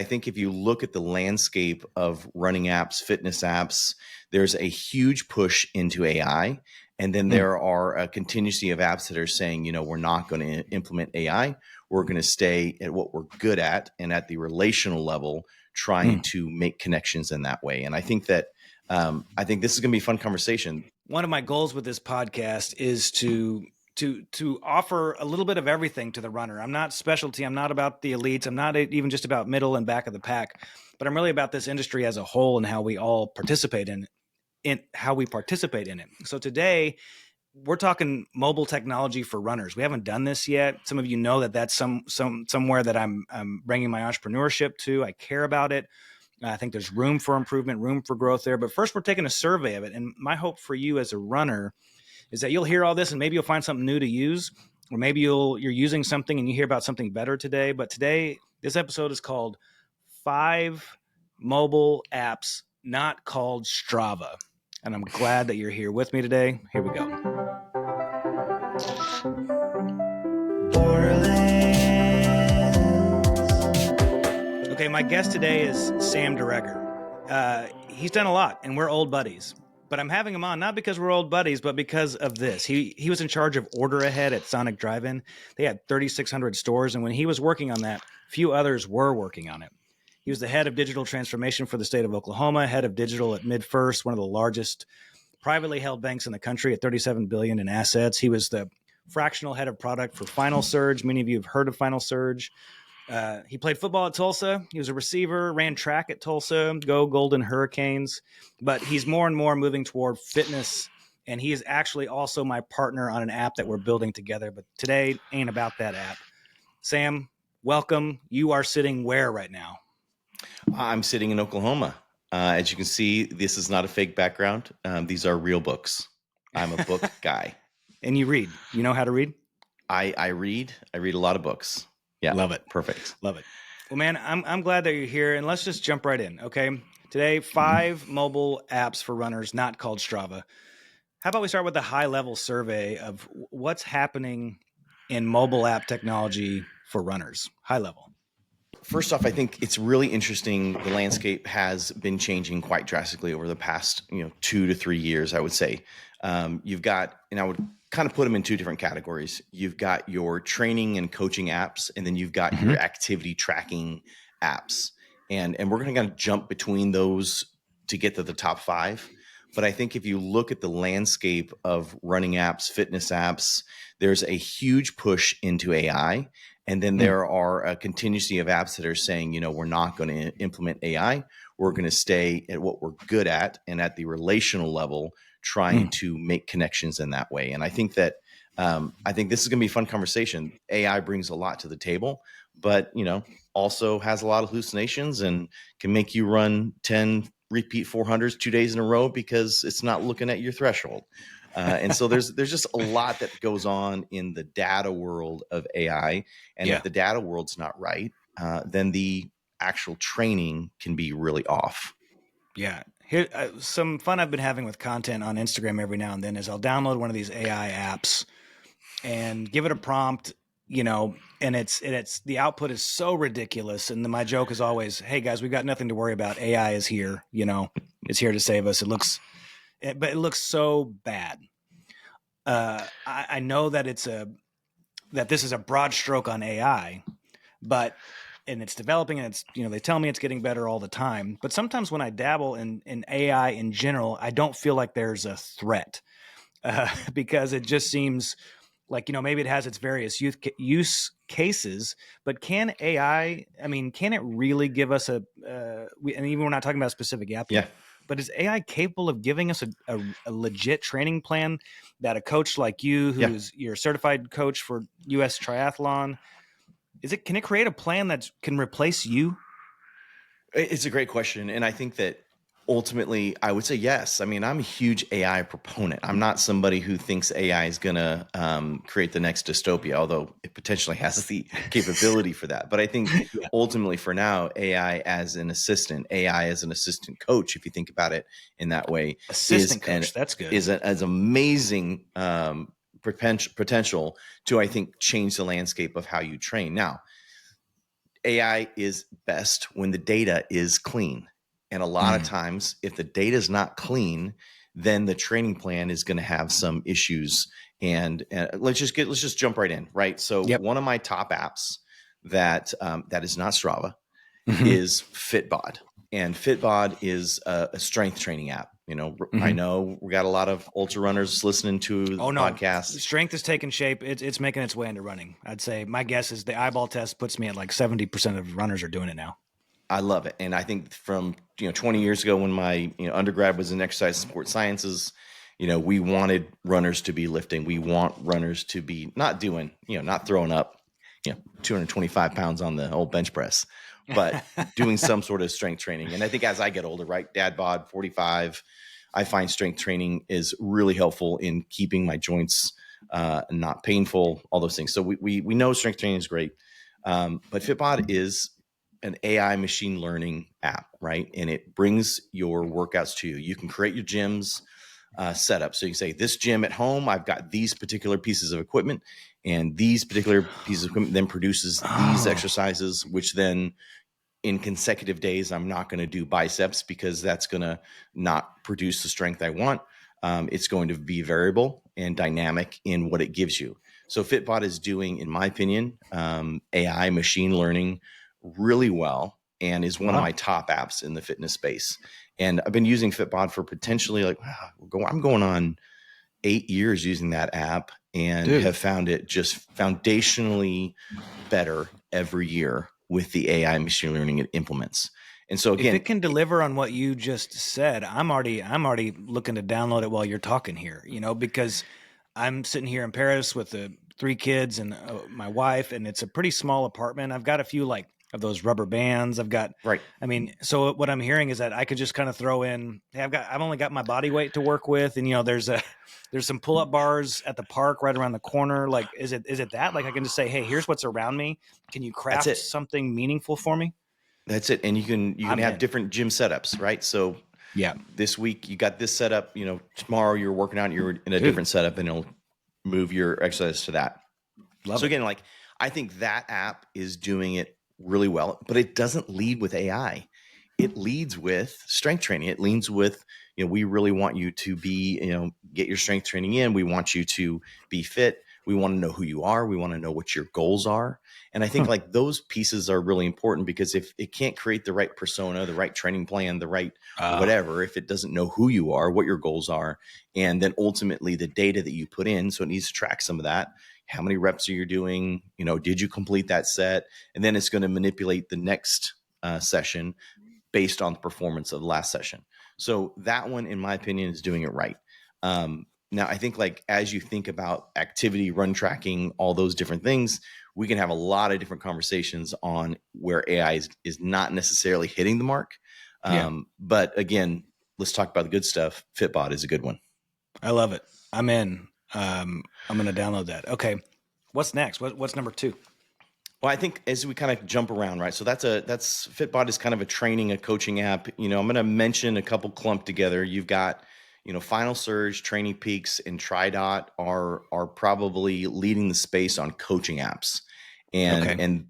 I think if you look at the landscape of running apps, fitness apps, there's a huge push into AI. And then there are a contingency of apps that are saying, we're not going to implement AI. We're going to stay at what we're good at and at the relational level, trying to make connections in that way. And I think that I think this is going to be a fun conversation. One of my goals with this podcast is to offer a little bit of everything to the runner. I'm not specialty. I'm not about the elites. I'm not even just about middle and back of the pack, but I'm really about this industry as a whole and how we all participate in it. So today we're talking mobile technology for runners. We haven't done this yet. Some of you know that that's somewhere that I'm bringing my entrepreneurship to. I care about it. I think there's room for improvement, room for growth there. But first, we're taking a survey of it. And my hope for you as a runner is that you'll hear all this and maybe you'll find something new to use, or maybe you're using something and you hear about something better today. But today, this episode is called 5 Mobile Apps Not Called STRAVA. And I'm glad that you're here with me today. Here we go. Borderlands. Okay, my guest today is Sam Duregger. He's done a lot, and we're old buddies. But I'm having him on not because we're old buddies, but because of this. He was in charge of Order Ahead at Sonic Drive-In. They had 3,600 stores, and when he was working on that, few others were working on it. He was the head of digital transformation for the state of Oklahoma, head of digital at MidFirst, one of the largest privately held banks in the country at $37 billion in assets. He was the fractional head of product for Final Surge. Many of you have heard of Final Surge. He played football at Tulsa. He was a receiver, ran track at Tulsa, go Golden Hurricanes. But he's more and more moving toward fitness, and he is actually also my partner on an app that we're building together. But today ain't about that app. Sam, welcome. You are sitting where right now? I'm sitting in Oklahoma. As you can see, this is not a fake background. These are real books. I'm a book guy. And you read. You know how to read? I read. I read a lot of books. Yeah. Love it. Perfect. Love it. Well, man, I'm glad that you're here, and let's just jump right in, okay? Today, 5 mobile apps for runners not called STRAVA. How about we start with the high-level survey of what's happening in mobile app technology for runners? High level. First off, I think it's really interesting. The landscape has been changing quite drastically over the past, 2 to 3 years, I would say. You've got, and I would kind of put them in 2 different categories. You've got your training and coaching apps, and then you've got your activity tracking apps. And we're going to kind of jump between those to get to the top 5. But I think if you look at the landscape of running apps, fitness apps, there's a huge push into AI. And then there are a contingency of apps that are saying, we're not going to implement AI. We're going to stay at what we're good at and at the relational level, trying to make connections in that way. And I think that I think this is going to be a fun conversation. AI brings a lot to the table, but also has a lot of hallucinations and can make you run 10 repeat 400s 2 days in a row because it's not looking at your threshold. And so there's just a lot that goes on in the data world of AI. And if the data world's not right, then the actual training can be really off. Yeah. Here, some fun I've been having with content on Instagram every now and then is I'll download one of these AI apps and give it a prompt, and it's the output is so ridiculous. And then my joke is always, hey guys, we've got nothing to worry about. AI is here, it's here to save us. But it looks so bad. I know that that this is a broad stroke on AI, and it's developing, and it's, they tell me it's getting better all the time. But sometimes when I dabble in AI in general, I don't feel like there's a threat because it just seems like, maybe it has its various use cases, but can AI, can it really give us and even we're not talking about a specific app yet, but is AI capable of giving us a legit training plan that a coach like you, who's your certified coach for U.S. Triathlon, can it create a plan that can replace you? It's a great question. And I think that ultimately I would say yes. I'm a huge AI proponent. I'm not somebody who thinks AI is going to create the next dystopia, although it potentially has the capability for that. But I think ultimately for now, AI as an assistant coach, if you think about it in that way, that's good. Is as amazing potential to, I think, change the landscape of how you train. Now, AI is best when the data is clean. And a lot of Mm. times, if the data is not clean, then the training plan is going to have some issues. And let's just jump right in, right? So Yep. one of my top apps that is not Strava Mm-hmm. is Fitbod, and Fitbod is a strength training app. I Mm-hmm. know we got a lot of ultra runners listening to Oh the no, podcast. strength is taking shape. It's making its way into running. I'd say my guess is the eyeball test puts me at like 70% of runners are doing it now. I love it, and I think from 20 years ago when my undergrad was in exercise and sports sciences, we wanted runners to be lifting. We want runners to be not doing not throwing up 225 pounds on the old bench press, but doing some sort of strength training. And I think as I get older, right, dad bod 45, I find strength training is really helpful in keeping my joints not painful, all those things. So we know strength training is great, but Fitbod is an AI machine learning app, right? And it brings your workouts to you. You can create your gyms setup. So you can say, this gym at home, I've got these particular pieces of equipment, and these particular pieces of equipment then produces these Oh, exercises, which then in consecutive days, I'm not going to do biceps because that's going to not produce the strength I want. It's going to be variable and dynamic in what it gives you. So Fitbot is doing, in my opinion, AI machine learning really well, and is one of wow. my top apps in the fitness space. And I've been using Fitbot for potentially I'm going on 8 years using that app, and Dude, have found it just foundationally better every year with the AI machine learning it implements. And so if again, it can deliver on what you just said, I'm already looking to download it while you're talking here, because I'm sitting here in Paris with the three kids and my wife, and it's a pretty small apartment. I've got a few like of those rubber bands. right, I mean, so what I'm hearing is that I could just kind of throw in, hey, I've only got my body weight to work with. And, there's some pull up bars at the park right around the corner. Like, is it that? Like, I can just say, hey, here's what's around me. Can you that's craft it. something meaningful for me? That's it. And you can I'm have in. different gym setups, right? So Yeah. this week you got this setup, tomorrow you're working out, you're in a Dude, different setup, and it'll move your exercise to that. love So it. again, like, I think that app is doing it really well, but it doesn't lead with AI. It leads with strength training. It leads with, we really want you to be, get your strength training in. We want you to be fit. We want to know who you are. We want to know what your goals are. And I think Huh. like those pieces are really important, because if it can't create the right persona, the right training plan, the right Uh, whatever, if it doesn't know who you are, what your goals are, and then ultimately the data that you put in, so it needs to track some of that. How many reps are you doing? Did you complete that set? And then it's going to manipulate the next session based on the performance of the last session. So that one, in my opinion, is doing it right. Now, I think like as you think about activity, run tracking, all those different things, we can have a lot of different conversations on where AI is not necessarily hitting the mark. yeah, But again, let's talk about the good stuff. Fitbot is a good one. I love it. I'm in. I'm going to download that. Okay. What's next? What's number two? Well, I think as we kind of jump around, right? So that's Fitbot is kind of a training, a coaching app. I'm going to mention a couple clumped together. You've got, Final Surge, Training Peaks, and TriDot are probably leading the space on coaching apps. And Okay. and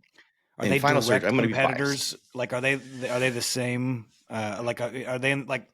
Are and they Final Surge, direct I'm going to be biased. competitors? Like, are they the same? Like, are they like?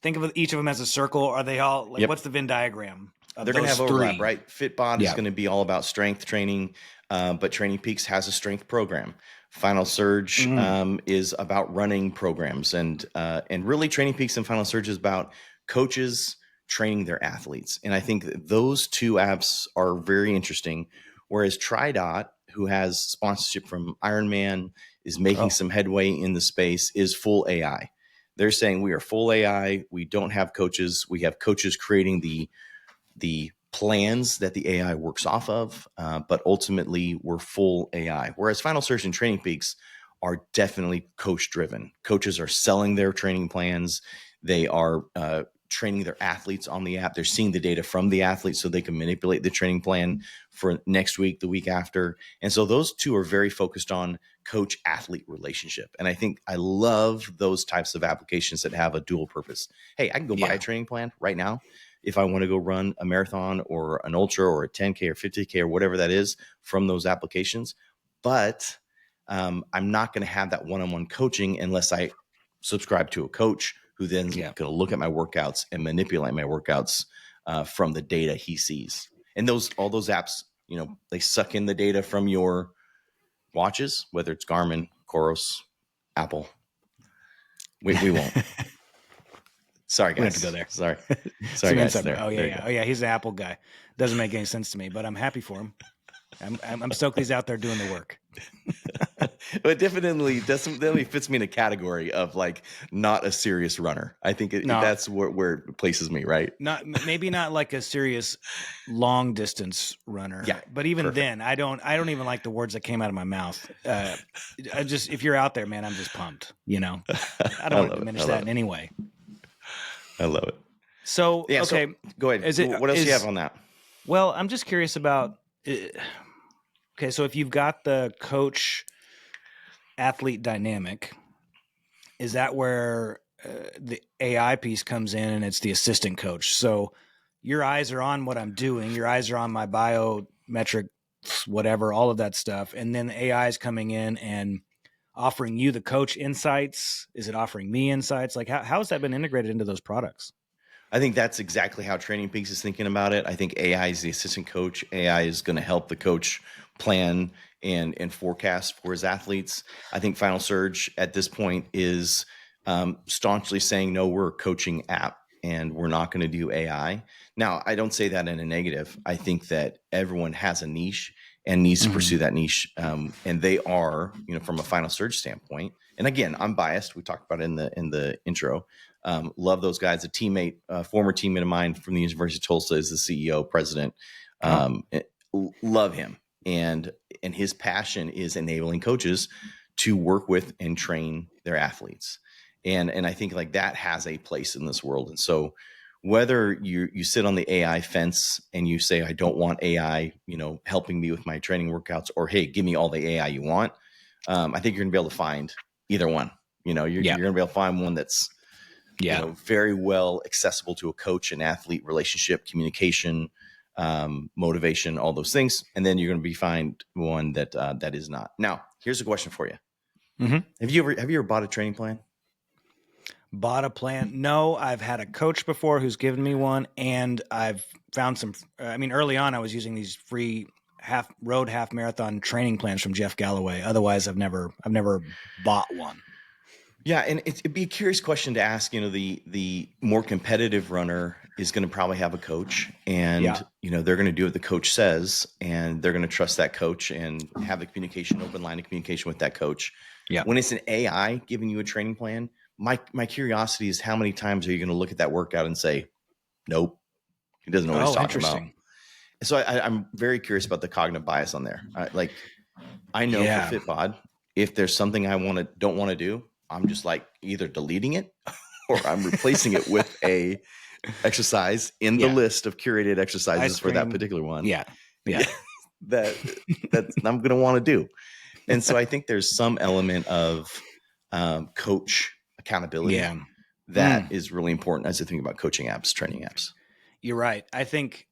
Think of each of them as a circle. Are they all like? Yep. What's the Venn diagram of They're going to those have overlap, three? right? Fitbot is Yeah. going to be all about strength training, but Training Peaks has a strength program. Final Surge Mm. is about running programs, and really Training Peaks and Final Surge is about coaches training their athletes. And I think that those two apps are very interesting. Whereas TriDot, who has sponsorship from Ironman, is making Oh, some headway in the space, is full AI. They're saying we are full AI. We don't have coaches. We have coaches creating the plans that the AI works off of, but ultimately we're full AI. Whereas Final Search and Training Peaks are definitely coach driven. Coaches are selling their training plans. They are training their athletes on the app. They're seeing the data from the athletes so they can manipulate the training plan for next week, the week after. And so those two are very focused on coach athlete relationship. And I think I love those types of applications that have a dual purpose. Hey, I can go buy yeah. a training plan right now if I want to go run a marathon or an ultra or a 10K or 50K or whatever that is from those applications. But I'm not going to have that one-on-one coaching unless I subscribe to a coach who then is going to look at my workouts and manipulate my workouts from the data he sees. And all those apps, they suck in the data from your watches, whether it's Garmin, Coros, Apple. We won't. Sorry, guys. We have to go there. Sorry, guys. There. Oh yeah. He's an Apple guy. Doesn't make any sense to me, but I'm happy for him. I'm stoked he's out there doing the work. But definitely fits me in a category of like not a serious runner. I think that's where it places me, right? Maybe not like a serious long distance runner. Yeah, but even then, I don't even like the words that came out of my mouth. If you're out there, man, I'm just pumped. I don't want to diminish that in any way. I love it. So okay, so go ahead. What else do you have on that? Well, I'm just curious about. Okay, so if you've got the coach athlete dynamic, is that where the AI piece comes in and it's the assistant coach? So your eyes are on what I'm doing, your eyes are on my biometric, whatever, all of that stuff. And then the AI is coming in and offering you, the coach, insights. Is it offering me insights? Like how has that been integrated into those products? I think that's exactly how Training Peaks is thinking about it. I think AI is the assistant coach. AI is going to help the coach plan and forecast for his athletes. I think Final Surge at this point is staunchly saying, no, we're a coaching app and we're not going to do AI. Now, I don't say that in a negative. I think that everyone has a niche and needs to pursue that niche. And they are, from a Final Surge standpoint. And again, I'm biased. We talked about it in the intro. Love those guys. A teammate, former teammate of mine from the University of Tulsa is the CEO, president. Love him. And his passion is enabling coaches to work with and train their athletes. And I think like that has a place in this world. And so whether you sit on the AI fence and you say, I don't want AI, helping me with my training workouts, or, hey, give me all the AI you want. I think you're gonna be able to find either one. You're gonna be able to find one that's very well accessible to a coach and athlete relationship, communication, motivation, all those things. And then you're going to find one that is not. Now, here's a question for you. Have you ever bought a training plan? Bought a plan? No, I've had a coach before who's given me one, and I've found some. Early on, I was using these free half marathon training plans from Jeff Galloway. Otherwise, I've never bought one. Yeah, and it'd be a curious question to ask. The more competitive runner is going to probably have a coach, and they're going to do what the coach says, and they're going to trust that coach and have the communication, open line of communication with that coach. Yeah. When it's an AI giving you a training plan, my curiosity is how many times are you going to look at that workout and say, nope, he doesn't know what he's talking about. So I'm very curious about the cognitive bias on there. I know for FitBod, if there's something I don't want to do, I'm just like either deleting it or I'm replacing it with a exercise in the list of curated exercises for that particular one. Yeah. that I'm going to want to do. And so I think there's some element of coach accountability that is really important as I think about coaching apps, training apps. You're right. I think,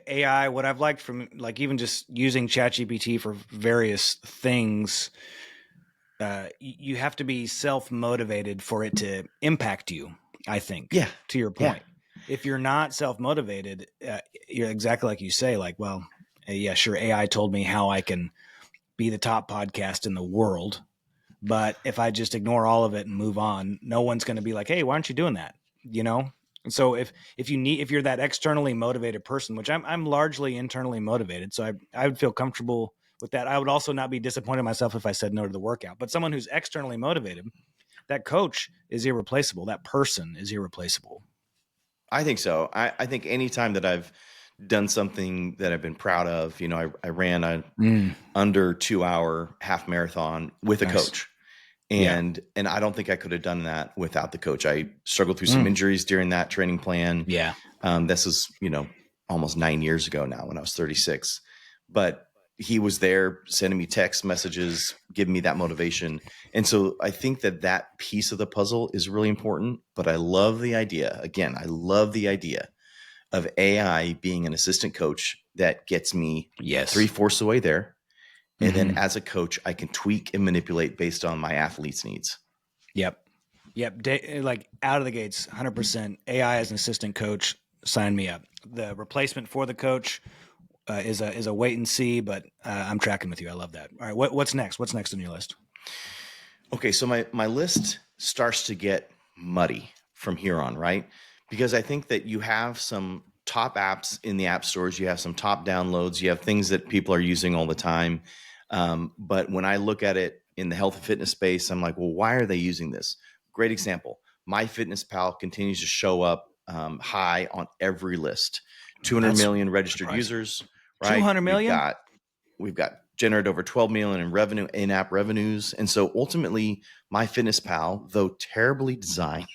AI, what I've liked from like even just using ChatGPT for various things, you have to be self-motivated for it to impact you, I think. Yeah. To your point. Yeah. If you're not self-motivated, you're exactly like you say, like, well, sure, AI told me how I can be the top podcast in the world. But if I just ignore all of it and move on, no one's going to be like, hey, why aren't you doing that? And so if you're that externally motivated person, which I'm largely internally motivated, so I would feel comfortable with that. I would also not be disappointed in myself if I said no to the workout. But someone who's externally motivated, that coach is irreplaceable. That person is irreplaceable. I think so. I think anytime that I've done something that I've been proud of, I ran a under 2 hour half marathon with a coach. And I don't think I could have done that without the coach. I struggled through some injuries during that training plan. Yeah. This is, almost 9 years ago now when I was 36, but he was there sending me text messages, giving me that motivation. And so I think that piece of the puzzle is really important, but I love the idea. Again, I love the idea of AI being an assistant coach that gets me 3/4 the way there And then as a coach, I can tweak and manipulate based on my athlete's needs. Yep. Like out of the gates, 100% AI as an assistant coach. Sign me up. The replacement for the coach is a wait and see, but I'm tracking with you. I love that. All right. What's next? What's next on your list? Okay. So my list starts to get muddy from here on, right? Because I think that you have some top apps in the app stores, you have some top downloads, you have things that people are using all the time. But when I look at it in the health and fitness space, I'm like, well, why are they using this? Great example. MyFitnessPal continues to show up high on every list. 200 million registered users, right? 200 million? We've got generated over 12 million in revenue, in-app revenues. And so ultimately, MyFitnessPal, though terribly designed,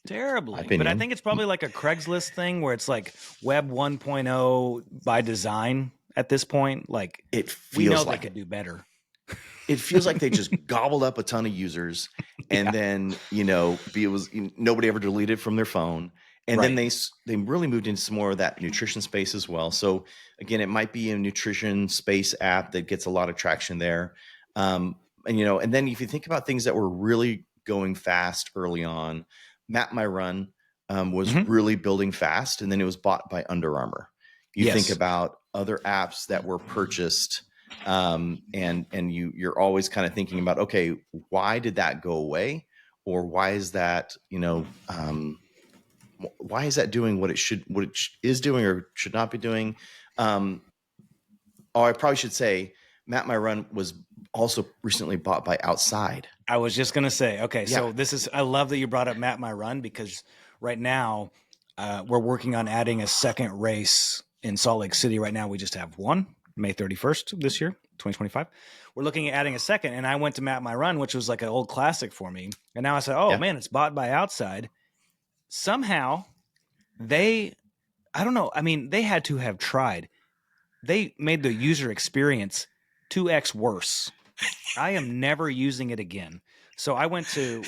Terribly. But I think it's probably like a Craigslist thing where it's like Web 1.0 by design at this point. Like it feels we know like they could do better. It feels like they just gobbled up a ton of users, and then nobody ever deleted it from their phone, and then they really moved into some more of that nutrition space as well. So again, it might be a nutrition space app that gets a lot of traction there, and then if you think about things that were really going fast early on, Map My Run was really building fast, and then it was bought by Under Armour. You think about other apps that were purchased. And you're always kind of thinking about, okay, why did that go away? Or why is that, why is that doing what it is doing or should not be doing? I probably should say Map My Run was also recently bought by Outside. I was just going to say, okay, so I love that you brought up Map My Run, because right now we're working on adding a second race in Salt Lake City. Right now we just have one. May 31st this year, 2025. We're looking at adding a second. And I went to Map My Run, which was like an old classic for me. And now I said, man, it's bought by Outside. Somehow I don't know. I mean, they had to have tried. They made the user experience 2x worse. I am never using it again. So I went to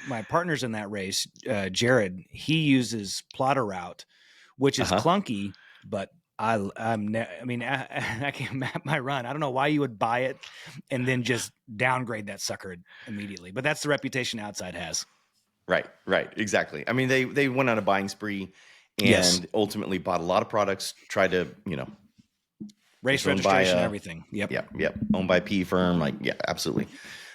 my partner's in that race, Jared. He uses Plotter Route, which is clunky, but I can't Map My Run. I don't know why you would buy it and then just downgrade that sucker immediately. But that's the reputation Outside has. Right, exactly. I mean, they went on a buying spree and ultimately bought a lot of products. Tried to, race registration, everything. Yep. Owned by a PE firm, absolutely.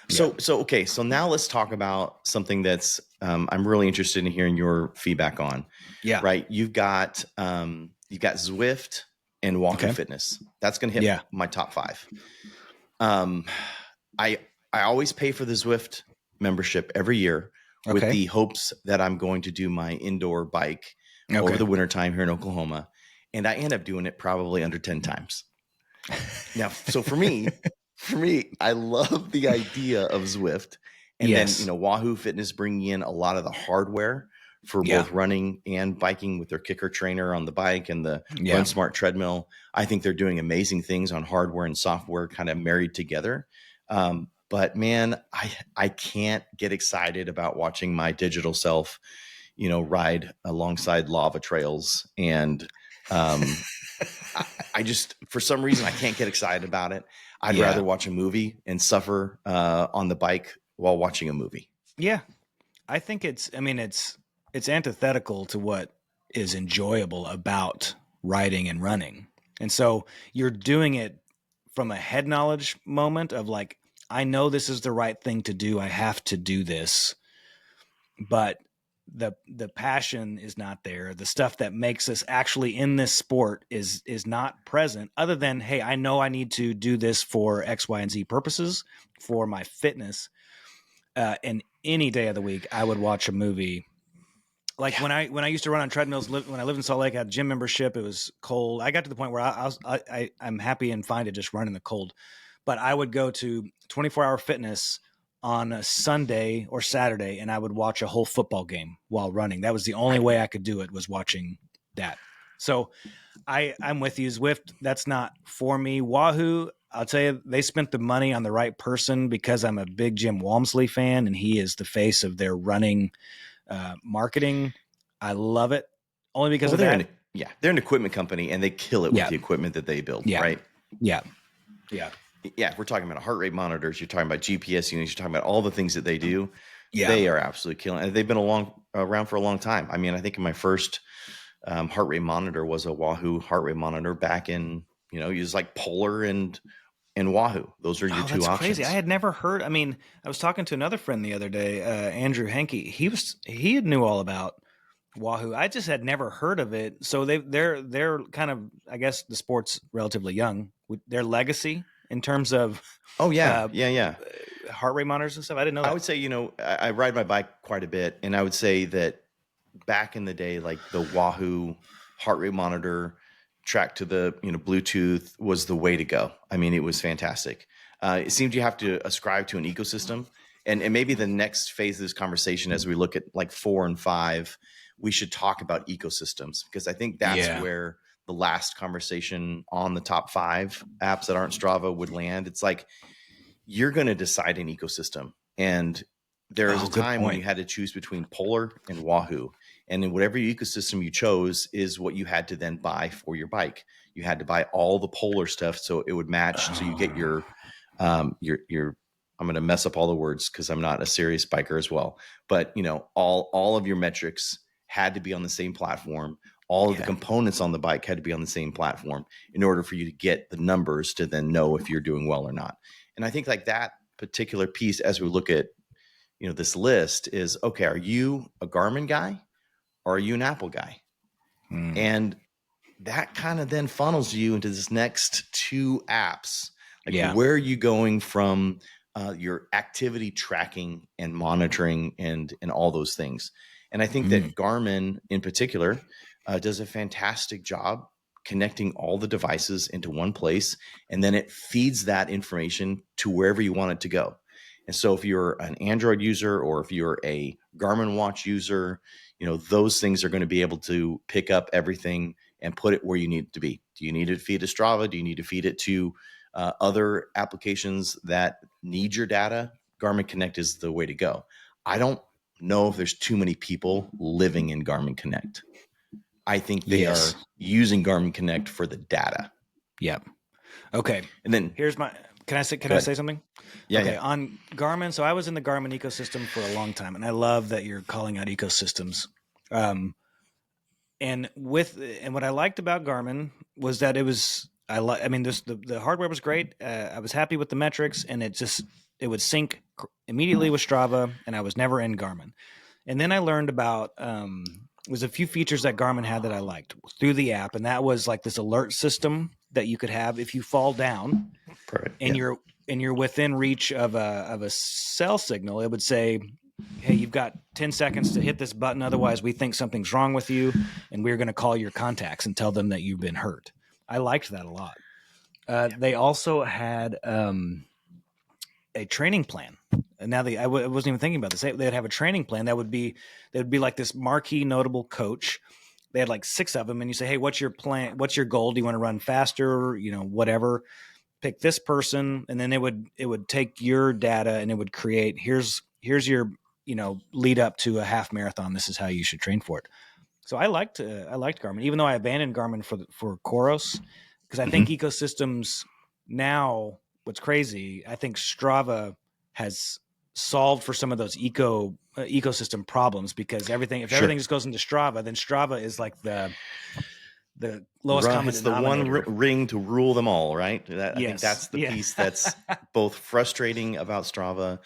So okay. So now let's talk about something that's I'm really interested in hearing your feedback on. Yeah. Right. You've got Zwift and Wahoo Fitness. That's going to hit my top 5. I always pay for the Zwift membership every year with the hopes that I'm going to do my indoor bike over the wintertime here in Oklahoma. And I end up doing it probably under 10 times. Now, so for me, I love the idea of Zwift. And then, Wahoo Fitness bringing in a lot of the hardware for both running and biking with their kicker trainer on the bike and the Run Smart treadmill. I think they're doing amazing things on hardware and software kind of married together. But man, I can't get excited about watching my digital self, ride alongside lava trails. And I just, for some reason, I can't get excited about it. I'd rather watch a movie and suffer on the bike while watching a movie. Yeah. I think it's antithetical to what is enjoyable about riding and running. And so you're doing it from a head knowledge moment of like, I know this is the right thing to do. I have to do this. But the passion is not there. The stuff that makes us actually in this sport is not present, other than, hey, I know I need to do this for X, Y, and Z purposes for my fitness. And any day of the week, I would watch a movie. Like when I used to run on treadmills, when I lived in Salt Lake, I had a gym membership. It was cold. I got to the point where I'm happy and fine to just run in the cold. But I would go to 24-hour fitness on a Sunday or Saturday, and I would watch a whole football game while running. That was the only way I could do it, was watching that. So I'm with you, Zwift. That's not for me. Wahoo, I'll tell you, they spent the money on the right person, because I'm a big Jim Walmsley fan, and he is the face of their running marketing. I love it only because of that. They're an equipment company, and they kill it with the equipment that they build. Right. Yeah. yeah, if we're talking about heart rate monitors, you're talking about GPS units, you're talking about all the things that they do. Yeah. They are absolutely killing. And they've been around for a long time. I mean, I think my first heart rate monitor was a Wahoo heart rate monitor back in, you use like Polar and Wahoo. Those are your Oh, two that's crazy. I options. had never heard. I mean, I was talking to another friend the other day, Andrew Henke. He knew all about Wahoo. I just had never heard of it. So they're kind of, I guess the sport's relatively young. Their legacy in terms of Oh yeah, uh, yeah, yeah. heart rate monitors and stuff. I didn't know I that. would say, I ride my bike quite a bit, and I would say that back in the day, like the Wahoo heart rate monitor tracked to the Bluetooth was the way to go. I mean, it was fantastic. It seemed you have to ascribe to an ecosystem, and maybe the next phase of this conversation, as we look at like 4 and 5, we should talk about ecosystems, because I think that's Yeah. where the last conversation on the top 5 apps that aren't Strava would land. It's like you're going to decide an ecosystem. And there is a Oh, good time when you point. had to choose between Polar and Wahoo. And in whatever ecosystem you chose is what you had to then buy for your bike. You had to buy all the Polar stuff so it would match. So you get Oh, your I'm going to mess up all the words because I'm not a serious biker as well. But all of your metrics had to be on the same platform. All of the yeah. components on the bike had to be on the same platform in order for you to get the numbers to then know if you're doing well or not. And I think like that particular piece, as we look at, this list is, okay, are you a Garmin guy or are you an Apple guy? Mm. And that kind of then funnels you into this next 2 apps. Like, Yeah. where are you going from your activity tracking and monitoring and all those things? And I think Mm. that Garmin in particular does a fantastic job connecting all the devices into one place, and then it feeds that information to wherever you want it to go. And so if you're an Android user or if you're a Garmin watch user, those things are going to be able to pick up everything and put it where you need it to be. Do you need to feed to Strava? Do you need to feed it to other applications that need your data? Garmin Connect is the way to go. I don't know if there's too many people living in Garmin Connect. I think they Yes. are using Garmin Connect for the data. Yep. Okay. And then, Here's my. Can go I ahead. say something? Yeah, Okay, yeah. on Garmin. So I was in the Garmin ecosystem for a long time, and I love that you're calling out ecosystems. Um, and what I liked about Garmin was that it was I mean, the hardware was great. I was happy with the metrics, and it would sync immediately with Strava, and I was never in Garmin. And then I learned about was a few features that Garmin had that I liked through the app, and that was like this alert system that you could have if you fall down Perfect. and Yeah. you're within reach of a cell signal. It would say, hey, you've got 10 seconds to hit this button, otherwise we think something's wrong with you, and we're going to call your contacts and tell them that you've been hurt. I liked that a lot. They also had a training plan. And now I wasn't even thinking about this. They'd have a training plan that would be like this marquee notable coach. They had like 6 of them, and you say, hey, what's your plan? What's your goal? Do you want to run faster? Whatever. Pick this person, and then it would take your data and it would create, here's your lead up to a half marathon. This is how you should train for it. So I liked Garmin, even though I abandoned Garmin for Koros, because I think Mm-hmm. ecosystems now. What's crazy, I think Strava has solved for some of those ecosystem problems, because if Sure. everything just goes into Strava, then Strava is like the lowest common It's the one denominator. ring to rule them all, right? I think Yes. that's the Yeah. piece that's both frustrating about Strava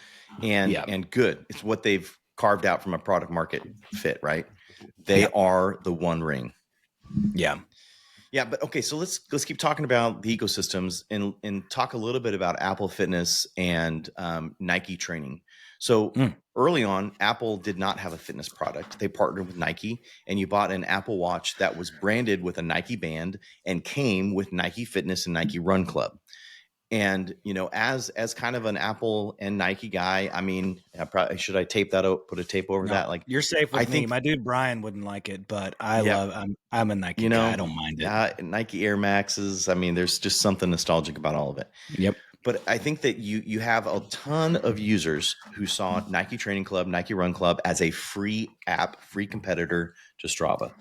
and Yeah. and good. It's what they've carved out from a product market fit, right? They Yeah. are the one ring. Yeah. Yeah, but okay, so let's keep talking about the ecosystems and talk a little bit about Apple Fitness and Nike training. So Mm. early on, Apple did not have a fitness product. They partnered with Nike, and you bought an Apple Watch that was branded with a Nike band and came with Nike Fitness and Nike Run Club. And as kind of an Apple and Nike guy, I mean, should I tape that out, put a tape over No, that? Like, you're safe I with me. think, My dude Brian wouldn't like it, but yeah, I'm a Nike guy. I don't mind it. Nike Air Maxes. I mean, there's just something nostalgic about all of it. Yep. But I think that you have a ton of users who saw Nike Training Club, Nike Run Club as a free app, free competitor to Strava.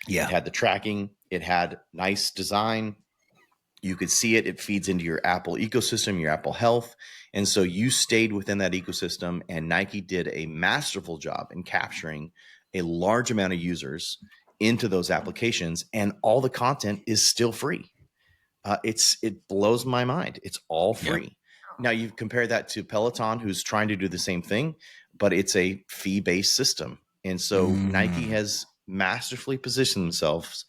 It Yeah. had the tracking. It had nice design. You could see it. It feeds into your Apple ecosystem, your Apple Health. And so you stayed within that ecosystem, and Nike did a masterful job in capturing a large amount of users into those applications, and all the content is still free. It blows my mind. It's all Yeah. free. Now you compare that to Peloton, who's trying to do the same thing, but it's a fee-based system. And so Nike has masterfully positioned themselves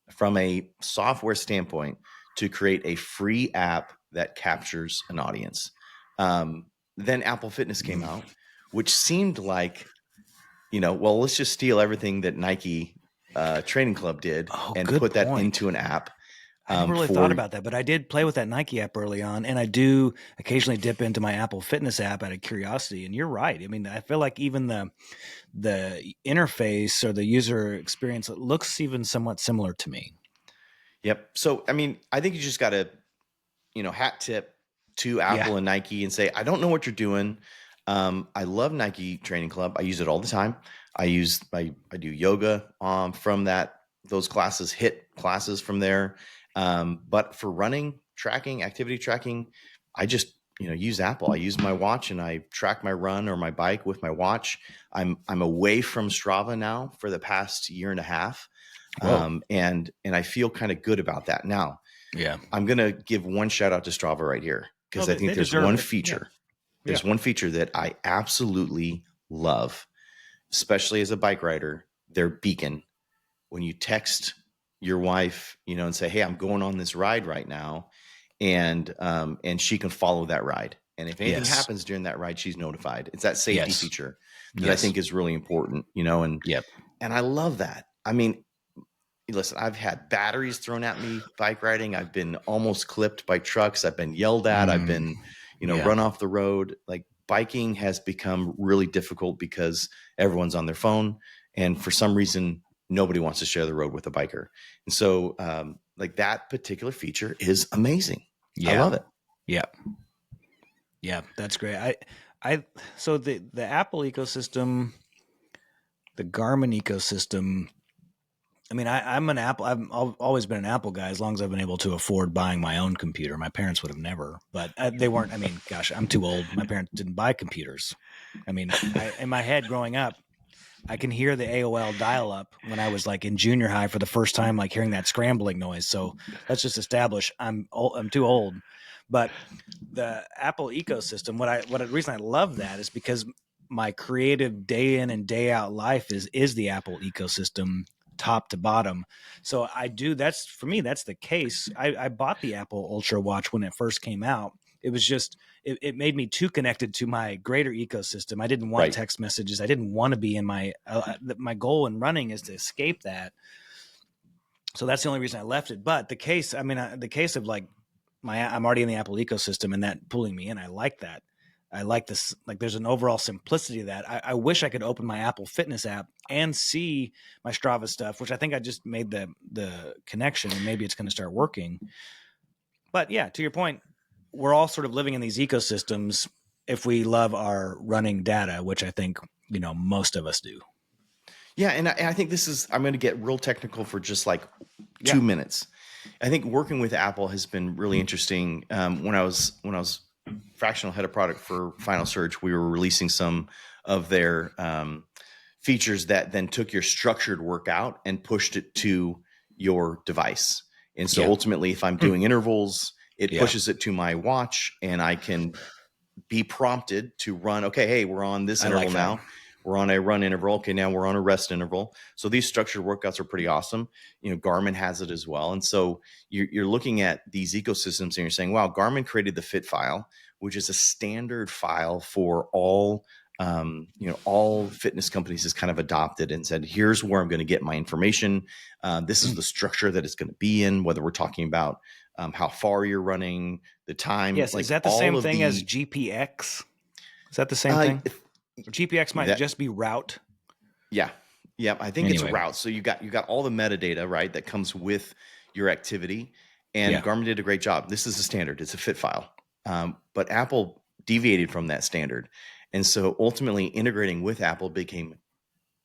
from a software standpoint to create a free app that captures an audience. Then Apple Fitness came out, which seemed like, well, let's just steal everything that Nike Training Club did and good put that point. into an app. I never really thought about that, but I did play with that Nike app early on, and I do occasionally dip into my Apple Fitness app out of curiosity. And you're right. I mean, I feel like even the interface or the user experience looks even somewhat similar to me. Yep. So, I mean, I think you just got to, hat tip to Apple and Nike and say, I don't know what you're doing. I love Nike Training Club. I use it all the time. I do yoga from those classes, hit classes from there. But for running, tracking, activity tracking, I just use Apple. I use my watch and I track my run or my bike with my watch. I'm away from Strava now for the past year and a half. And I feel kind of good about that. Now, I'm going to give one shout out to Strava right here, because I think there's one feature. There's one feature that I absolutely love, especially as a bike rider, their beacon. When you text your wife, and say, hey, I'm going on this ride right now, and she can follow that ride. And if anything happens during that ride, she's notified. It's that safety feature that I think is really important, and I love that. I mean, listen, I've had batteries thrown at me bike riding. I've been almost clipped by trucks. I've been yelled at. I've been, run off the road. Like, biking has become really difficult because everyone's on their phone. And for some reason, nobody wants to share the road with a biker. And so like, that particular feature is amazing. I love it. Yeah, that's great. So the Apple ecosystem, the Garmin ecosystem, I mean, I'm an Apple. I've always been an Apple guy as long as I've been able to afford buying my own computer. My parents would have never, but they weren't. I mean, gosh, I'm too old. My parents didn't buy computers. I mean, in my head growing up, I can hear the AOL dial-up when I was like in junior high for the first time, like hearing that scrambling noise. So let's just establish I'm too old. But the Apple ecosystem, the reason I love that is because my creative day in and day out life is the Apple ecosystem, top to bottom. So for me, that's the case. I bought the Apple Ultra watch when it first came out. It was just, it made me too connected to my greater ecosystem. I didn't want text messages. I didn't want to be in my goal in running is to escape that. So that's the only reason I left it. But the case of like I'm already in the Apple ecosystem and that pulling me in, I like that. I like this. Like, there's an overall simplicity to that. I wish I could open my Apple Fitness app and see my Strava stuff, which I think I just made the connection, and maybe it's going to start working. But yeah, to your point, we're all sort of living in these ecosystems if we love our running data, which I think, most of us do. Yeah. And I think I'm going to get real technical for just like 2 minutes. I think working with Apple has been really interesting. When I was fractional head of product for Final Surge, we were releasing some of their features that then took your structured workout and pushed it to your device. And so ultimately, if I'm doing intervals, it pushes it to my watch, and I can be prompted to run. Okay, hey, we're on this interval now. We're on a run interval. Okay, now we're on a rest interval. So these structured workouts are pretty awesome. Garmin has it as well. And so you're looking at these ecosystems and you're saying, wow, Garmin created the Fit file, which is a standard file for all fitness companies has kind of adopted and said, here's where I'm going to get my information. This is the structure that it's going to be in, whether we're talking about how far you're running, the time. Yes. Is that the same thing as GPX? Is that the same thing? GPX might just be route. Yeah. I think it's route. So you got all the metadata, right, that comes with your activity. And Garmin did a great job. This is a standard. It's a Fit file. But Apple deviated from that standard. And so ultimately integrating with Apple became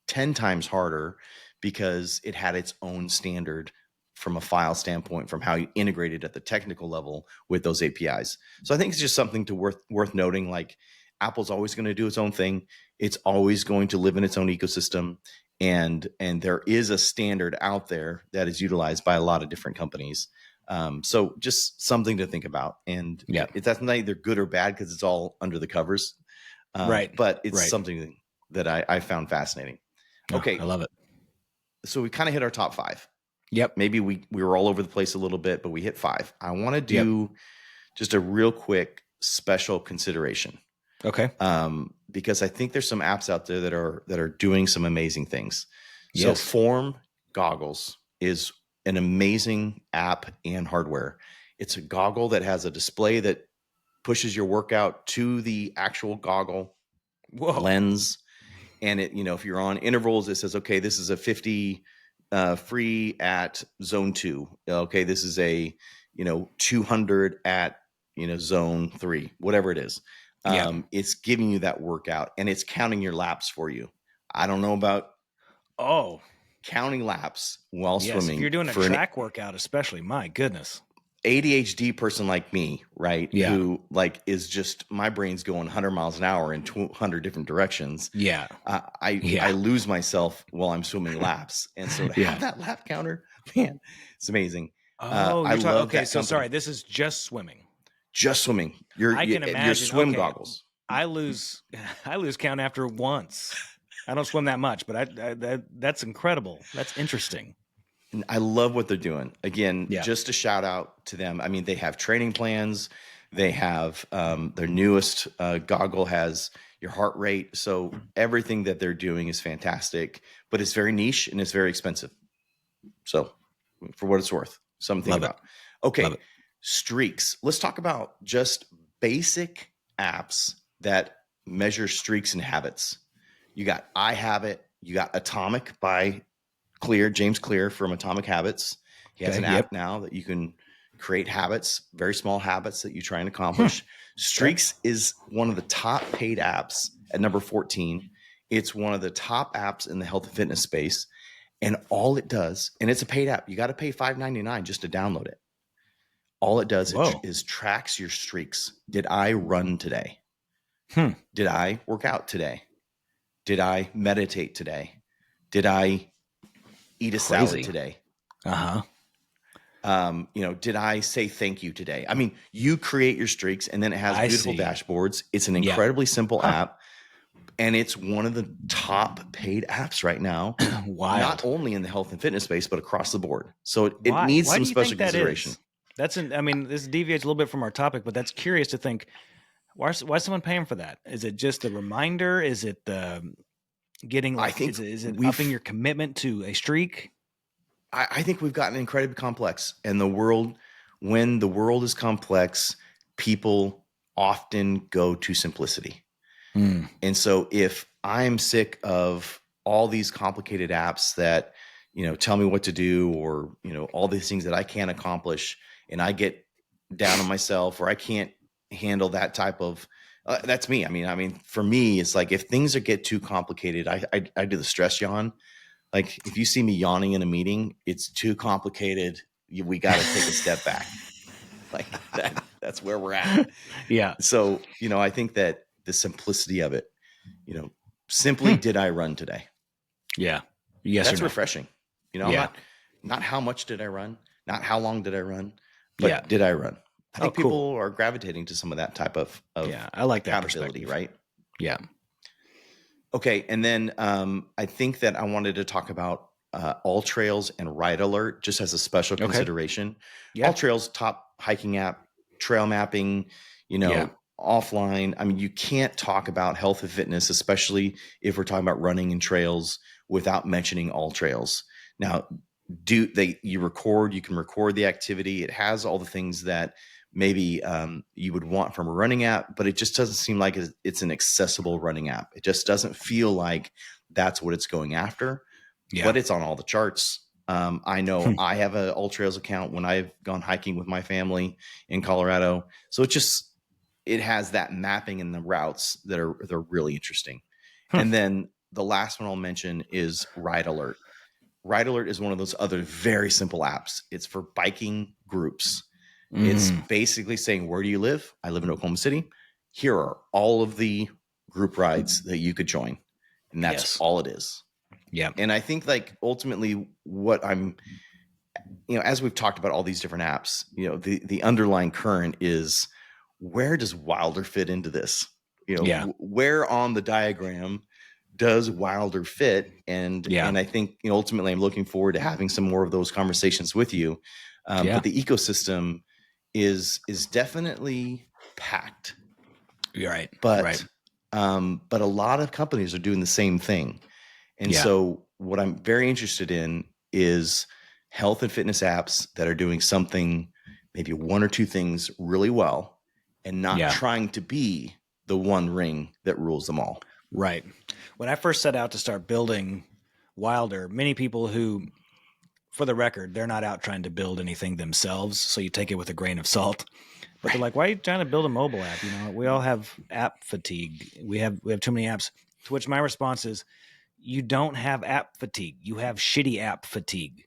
10 times harder because it had its own standard from a file standpoint, from how you integrate it at the technical level with those APIs. So I think it's just something to worth noting. Like Apple's always going to do its own thing. It's always going to live in its own ecosystem. And there is a standard out there that is utilized by a lot of different companies. So just something to think about. And that's not either good or bad because it's all under the covers. Right. But it's something that I found fascinating. Okay. I love it. So we kind of hit our top 5. Yep. Maybe we were all over the place a little bit, but we hit 5. I want to do just a real quick special consideration. Okay. Because I think there's some apps out there that are doing some amazing things. So Form Goggles is an amazing app and hardware. It's a goggle that has a display that pushes your workout to the actual goggle lens. And it, if you're on intervals, it says, okay, this is a 50 free at zone 2. Okay, this is a 200 at zone 3, whatever it is. It's giving you that workout and it's counting your laps for you. I don't know about counting laps while swimming. If you're doing a track workout, especially, my goodness. ADHD person like me, right? Yeah. Who is just, my brain's going 100 miles an hour in 200 different directions. Yeah. I lose myself while I'm swimming laps. And so to have that lap counter, man, it's amazing. I love okay. So sorry, this is just swimming. Just swimming. I can imagine. Your swim goggles. I lose count after once. I don't swim that much, but that's incredible. That's interesting. And I love what they're doing. Again, just a shout out to them. I mean, they have training plans. They have their newest goggle has your heart rate. So everything that they're doing is fantastic, but it's very niche and it's very expensive. So for what it's worth, something to think about. Okay, streaks. Let's talk about just basic apps that measure streaks and habits. You got iHabit. You got Atomic by James Clear from Atomic Habits. He has an app now that you can create habits, very small habits that you try and accomplish. Streaks is one of the top paid apps at number 14. It's one of the top apps in the health and fitness space. And all it does, and it's a paid app, you got to pay $5.99 just to download it. All it does is tracks your streaks. Did I run today? Did I work out today? Did I meditate today? Did I eat a salad today? Did I say thank you today? I mean, you create your streaks and then it has beautiful dashboards. It's an incredibly simple app. And it's one of the top paid apps right now. Not only in the health and fitness space, but across the board. So it needs some special consideration. This deviates a little bit from our topic, but that's curious to think, why is someone paying for that? Is it just the reminder? Is it the getting, is it upping your commitment to a streak? I think we've gotten incredibly complex, and when the world is complex, people often go to simplicity. And so if I'm sick of all these complicated apps that, tell me what to do, or, all these things that I can't accomplish, and I get down on myself, or I can't handle that type of, that's me. I mean, for me, it's like, if things get too complicated, I do the stress yawn. Like if you see me yawning in a meeting, it's too complicated. We got to take a step back. Like that's where we're at. Yeah. So, I think that the simplicity of it, simply did I run today? Yeah. Yes. That's refreshing. Not how much did I run? Not how long did I run? But did I run? I think people are gravitating to some of that type of I like that perspective, right? Yeah. Okay. And then I think that I wanted to talk about All Trails and Ride Alert just as a special consideration. Yeah. All Trails, top hiking app, trail mapping, offline. I mean, you can't talk about health and fitness, especially if we're talking about running and trails, without mentioning All Trails. Now, you can record the activity. It has all the things that maybe you would want from a running app, but it just doesn't seem like it's an accessible running app. It just doesn't feel like that's what it's going after, but it's on all the charts. I know I have an All Trails account when I've gone hiking with my family in Colorado. So it has that mapping and the routes they're really interesting. And then the last one I'll mention is Ride Alert. Ride Alert is one of those other very simple apps. It's for biking groups. It's Mm, basically saying, where do you live? I live in Oklahoma City. Here are all of the group rides that you could join. And that's yes. all it is. Yeah. And I think like ultimately what I'm, as we've talked about all these different apps, the underlying current is, where does Wilder fit into this? Yeah. Where on the diagram does Wilder fit? And Yeah. I think ultimately I'm looking forward to having some more of those conversations with you. Yeah. But the ecosystem is definitely packed, You're right. Right. but but a lot of companies are doing the same thing. And Yeah. so what I'm very interested in is health and fitness apps that are doing something, maybe one or two things really well, and not Yeah. trying to be the one ring that rules them all. Right. When I first set out to start building Wilder, many people who, for the record, they're not out trying to build anything themselves. So you take it with a grain of salt. But they're like, why are you trying to build a mobile app? We all have app fatigue. We have too many apps. To which my response is, you don't have app fatigue. You have shitty app fatigue.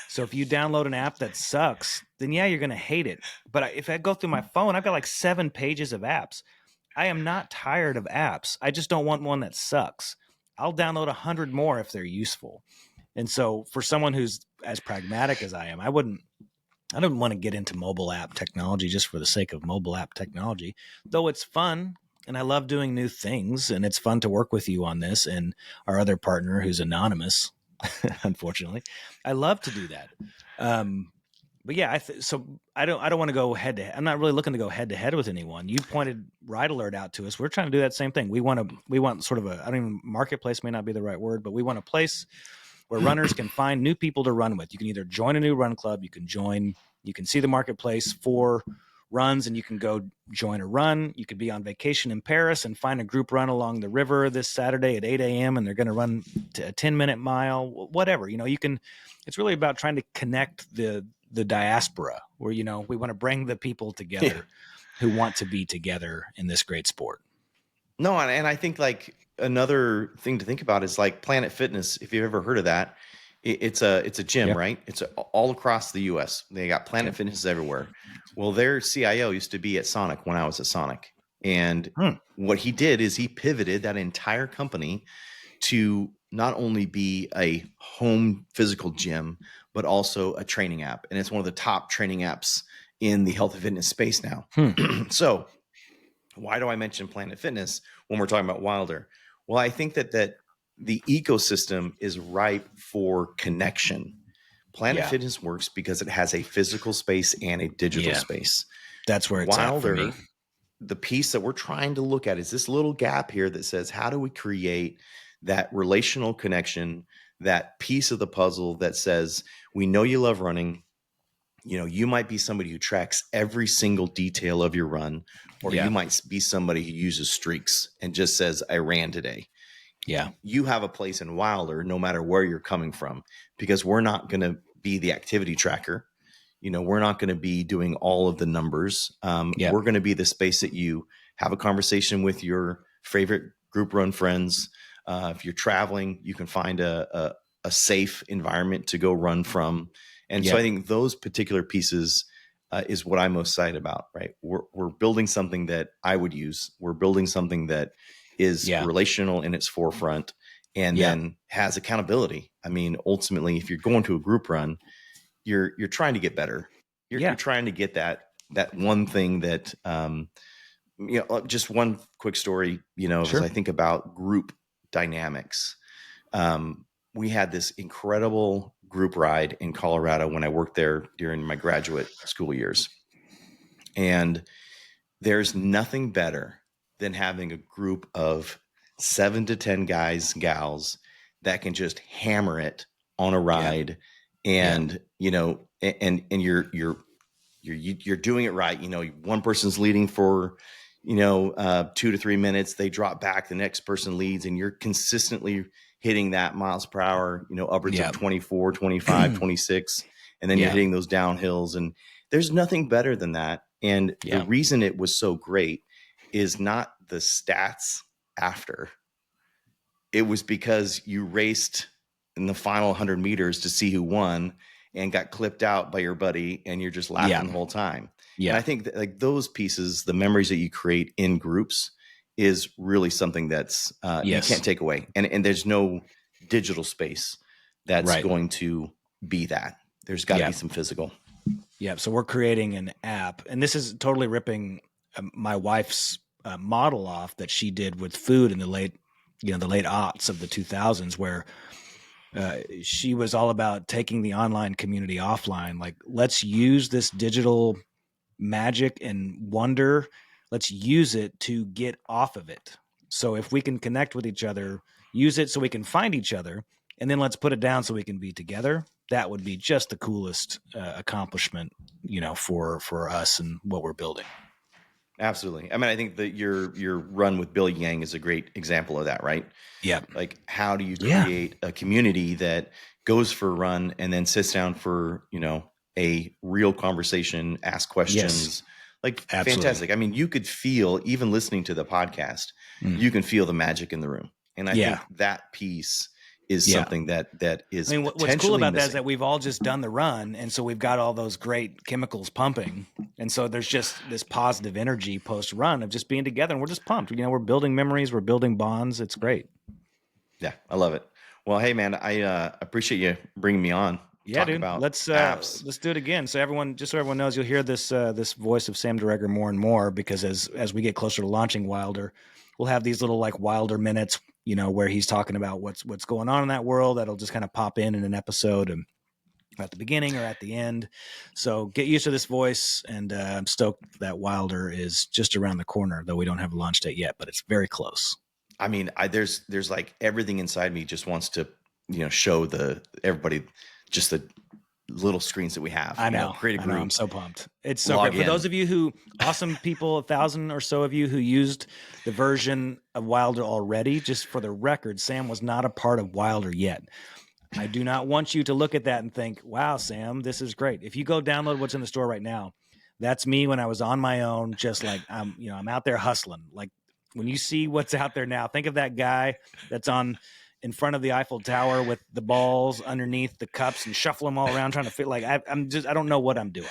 So if you download an app that sucks, then yeah, you're going to hate it. But if I go through my phone, I've got like 7 pages of apps. I am not tired of apps. I just don't want one that sucks. I'll download 100 more if they're useful. And so for someone who's as pragmatic as I am, I don't want to get into mobile app technology just for the sake of mobile app technology, though it's fun and I love doing new things and it's fun to work with you on this and our other partner who's anonymous, unfortunately. I love to do that. But yeah, so I don't want to go head to head. I'm not really looking to go head to head with anyone. You pointed Ride Alert out to us. We're trying to do that same thing. We want sort of I don't even, marketplace may not be the right word, but we want a place where runners can find new people to run with. You can either join a new run club, you can see the marketplace for runs and you can go join a run. You could be on vacation in Paris and find a group run along the river this Saturday at 8 a.m. and they're going to run a 10-minute mile, whatever. It's really about trying to connect the diaspora where, we want to bring the people together Yeah. who want to be together in this great sport. No, and I think like another thing to think about is like Planet Fitness. If you've ever heard of that, it's a gym, Yeah. right? It's all across the U.S. They got Planet Fitness everywhere. Well, their CIO used to be at Sonic when I was at Sonic, and what he did is he pivoted that entire company to not only be a home physical gym, but also a training app, and it's one of the top training apps in the health and fitness space now. So why do I mention Planet Fitness when we're talking about Wilder? Well, I think that the ecosystem is ripe for connection. Planet Fitness works because it has a physical space and a digital space. That's where it's at for me. Wilder, the piece that we're trying to look at is this little gap here that says, how do we create that relational connection, that piece of the puzzle that says, we know you love running. You might be somebody who tracks every single detail of your run, or you might be somebody who uses streaks and just says, I ran today. Yeah. You have a place in Wilder, no matter where you're coming from, because we're not going to be the activity tracker. We're not going to be doing all of the numbers. We're going to be the space that you have a conversation with your favorite group run friends. If you're traveling, you can find a safe environment to go run from. And so I think those particular pieces is what I'm most excited about, right? We're building something that I would use. We're building something that is relational in its forefront and then has accountability. I mean, ultimately, if you're going to a group run, you're trying to get better. You're trying to get that one thing that, just one quick story, as I think about group dynamics. We had this incredible group ride in Colorado when I worked there during my graduate school years. And there's nothing better than having a group of 7 to 10 guys, gals that can just hammer it on a ride. And, and you're doing it right. One person's leading for, 2 to 3 minutes. They drop back, the next person leads, and you're consistently hitting that miles per hour, upwards of 24, 25, 26. And then you're hitting those downhills, and there's nothing better than that. And the reason it was so great is not the stats after. It was because you raced in the final 100 meters to see who won and got clipped out by your buddy, and you're just laughing the whole time. And I think that, like, those pieces, the memories that you create in groups, is really something that's you can't take away. And there's no digital space that's going to be that. There's got to be some physical. Yeah. So we're creating an app, and this is totally ripping my wife's model off that she did with food in the late aughts of the 2000s, where she was all about taking the online community offline. Like, let's use this digital magic and wonder. Let's use it to get off of it. So if we can connect with each other, use it so we can find each other, and then let's put it down so we can be together. That would be just the coolest accomplishment, for us and what we're building. Absolutely. I mean, I think that your run with Bill Yang is a great example of that, right? Yeah. Like, how do you create a community that goes for a run and then sits down for, a real conversation, ask questions? Like, fantastic. I mean, you could feel, even listening to the podcast, you can feel the magic in the room. And I think that piece is something that is. I mean, what's cool about that is that we've all just done the run, and so we've got all those great chemicals pumping, and so there's just this positive energy post run of just being together, and we're just pumped. We're building memories, we're building bonds. It's great. Yeah, I love it. Well, hey man, I appreciate you bringing me on. Yeah, dude. Let's do it again. So everyone knows, you'll hear this voice of Sam Duregger more and more, because as we get closer to launching Wilder, we'll have these little like Wilder minutes, where he's talking about what's going on in that world. That'll just kind of pop in an episode, and at the beginning or at the end. So get used to this voice, and I'm stoked that Wilder is just around the corner, though we don't have a launch date yet, but it's very close. I mean, there's like everything inside me just wants to, show everybody just the little screens that we have. I know. Create a group. I'm so pumped. It's so great. For those of you awesome people, 1,000 or so of you who used the version of Wilder already, just for the record, Sam was not a part of Wilder yet. I do not want you to look at that and think, wow, Sam, this is great. If you go download what's in the store right now, that's me when I was on my own, just like I'm out there hustling. Like, when you see what's out there now, think of that guy that's in front of the Eiffel Tower with the balls underneath the cups and shuffle them all around, trying to fit. Like, I don't know what I'm doing.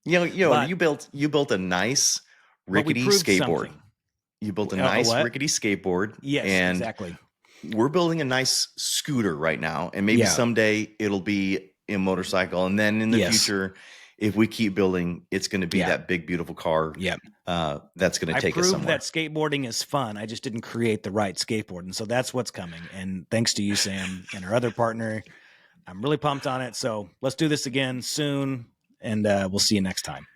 But you built a nice rickety skateboard. Something. You built a nice rickety skateboard. Yes, and exactly. We're building a nice scooter right now, and maybe someday it'll be a motorcycle, and then in the future, if we keep building, it's going to be that big, beautiful car. Yeah. That's going to take us somewhere. I proved that skateboarding is fun. I just didn't create the right skateboard. And so that's what's coming. And thanks to you, Sam, and our other partner, I'm really pumped on it. So let's do this again soon, and we'll see you next time.